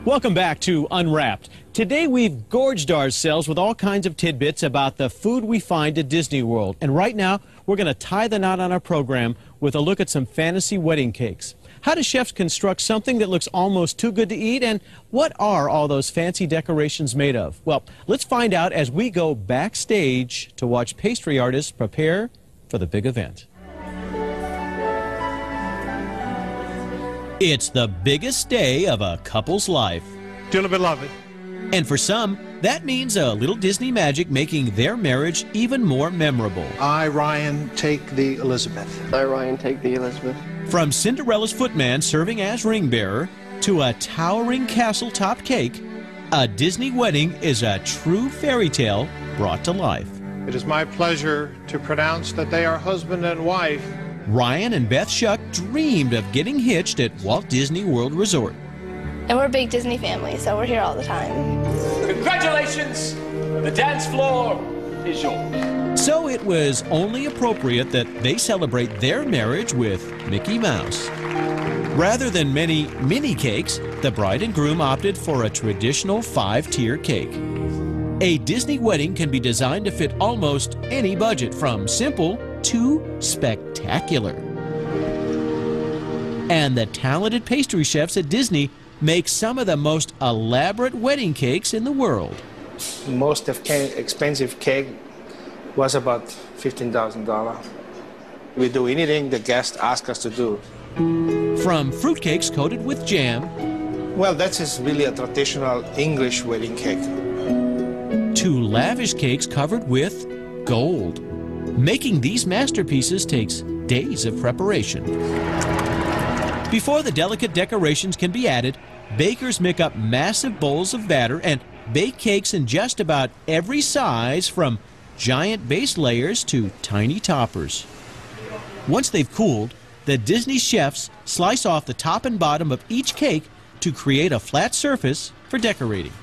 Welcome back to Unwrapped. Today we've gorged ourselves with all kinds of tidbits about the food we find at Disney World. And right now we're going to tie the knot on our program with a look at some fantasy wedding cakes. How do chefs construct something that looks almost too good to eat? And what are all those fancy decorations made of? Well, let's find out as we go backstage to watch pastry artists prepare for the big event. It's the biggest day of a couple's life. Dearly beloved. And for some, that means a little Disney magic making their marriage even more memorable. I, Ryan, take the Elizabeth. I, Ryan, take the Elizabeth. From Cinderella's footman serving as ring bearer to a towering castle-top cake, a Disney wedding is a true fairy tale brought to life. It is my pleasure to pronounce that they are husband and wife. Ryan and Beth Shuck dreamed of getting hitched at Walt Disney World Resort. And we're a big Disney family, so we're here all the time. Congratulations! The dance floor is yours. So it was only appropriate that they celebrate their marriage with Mickey Mouse. Rather than many mini cakes, the bride and groom opted for a traditional 5-tier cake. A Disney wedding can be designed to fit almost any budget, from simple to spectacular. And the talented pastry chefs at Disney make some of the most elaborate wedding cakes in the world. Most expensive cake was about $15,000. We do anything the guests ask us to do. From fruitcakes coated with jam, well, that is really a traditional English wedding cake, to lavish cakes covered with gold. Making these masterpieces takes days of preparation. Before the delicate decorations can be added, bakers mix up massive bowls of batter and bake cakes in just about every size, from giant base layers to tiny toppers. Once they've cooled, the Disney chefs slice off the top and bottom of each cake to create a flat surface for decorating.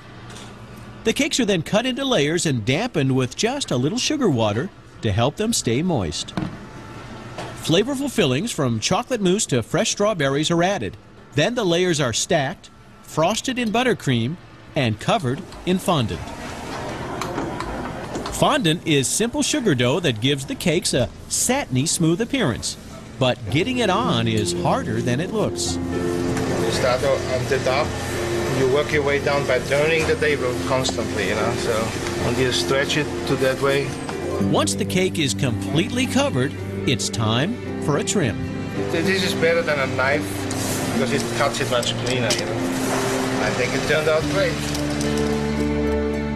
The cakes are then cut into layers and dampened with just a little sugar water to help them stay moist. Flavorful fillings from chocolate mousse to fresh strawberries are added. Then the layers are stacked, frosted in buttercream, and covered in fondant. Fondant is simple sugar dough that gives the cakes a satiny smooth appearance. But getting it on is harder than it looks. You start on the top, you work your way down by turning the table constantly, so until you stretch it to that way. Once the cake is completely covered, it's time for a trim. This is better than a knife because it cuts it much cleaner, I think it turned out great.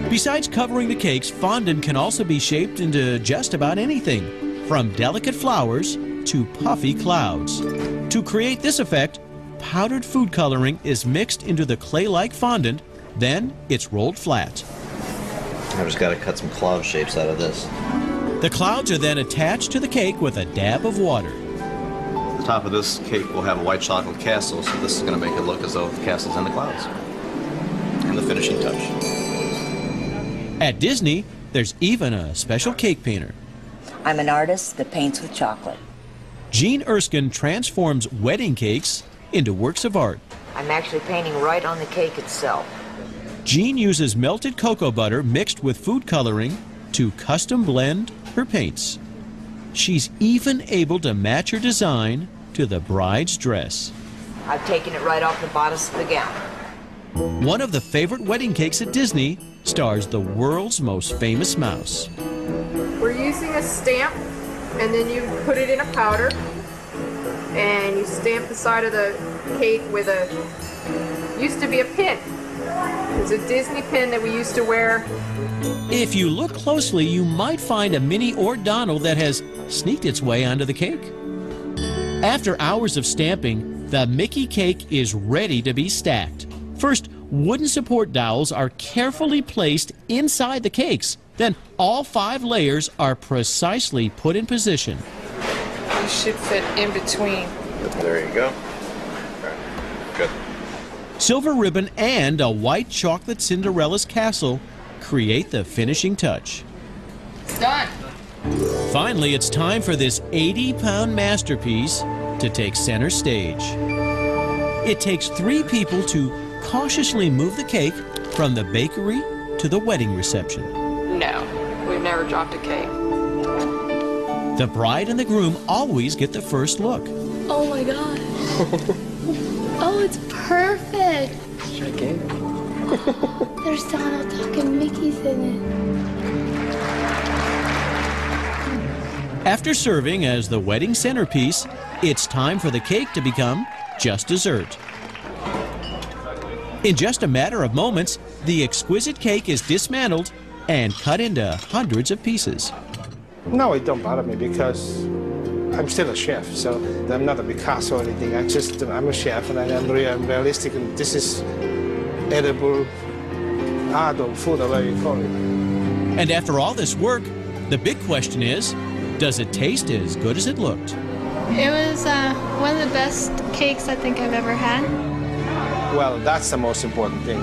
Besides covering the cakes, fondant can also be shaped into just about anything, from delicate flowers to puffy clouds. To create this effect, powdered food coloring is mixed into the clay-like fondant, then it's rolled flat. I've just got to cut some cloud shapes out of this. The clouds are then attached to the cake with a dab of water. The top of this cake will have a white chocolate castle, so this is going to make it look as though the castle's in the clouds. And the finishing touch. At Disney, there's even a special cake painter. I'm an artist that paints with chocolate. Jean Erskine transforms wedding cakes into works of art. I'm actually painting right on the cake itself. Jean uses melted cocoa butter mixed with food coloring to custom blend her paints. She's even able to match her design to the bride's dress. I've taken it right off the bodice of the gown. One of the favorite wedding cakes at Disney stars the world's most famous mouse. We're using a stamp, and then you put it in a powder, and you stamp the side of the cake with used to be a pin. It's a Disney pin that we used to wear. If you look closely, you might find a mini O'Donnell that has sneaked its way onto the cake. After hours of stamping, the Mickey cake is ready to be stacked. First, wooden support dowels are carefully placed inside the cakes. Then all 5 layers are precisely put in position. You should fit in between. There you go. Good. Silver ribbon and a white chocolate Cinderella's castle create the finishing touch. It's done. Finally, it's time for this 80-pound masterpiece to take center stage. It takes 3 people to cautiously move the cake from the bakery to the wedding reception. No, we've never dropped a cake. The bride and the groom always get the first look. Oh my gosh. Oh, it's perfect. There's Donald Duck and Mickey's in it. After serving as the wedding centerpiece, it's time for the cake to become just dessert. In just a matter of moments, the exquisite cake is dismantled and cut into hundreds of pieces. No, it don't bother me because I'm still a chef, so I'm not a Picasso or anything. I'm a chef and I'm realistic, and this is edible art or food, or whatever you call it. And after all this work, the big question is, does it taste as good as it looked? It was one of the best cakes I think I've ever had. Well, that's the most important thing.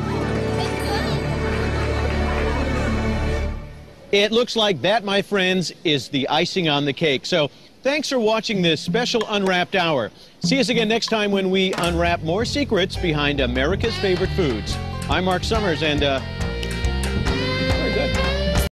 It looks like that, my friends, is the icing on the cake. So thanks for watching this special Unwrapped Hour. See us again next time when we unwrap more secrets behind America's favorite foods. I'm Marc Summers, and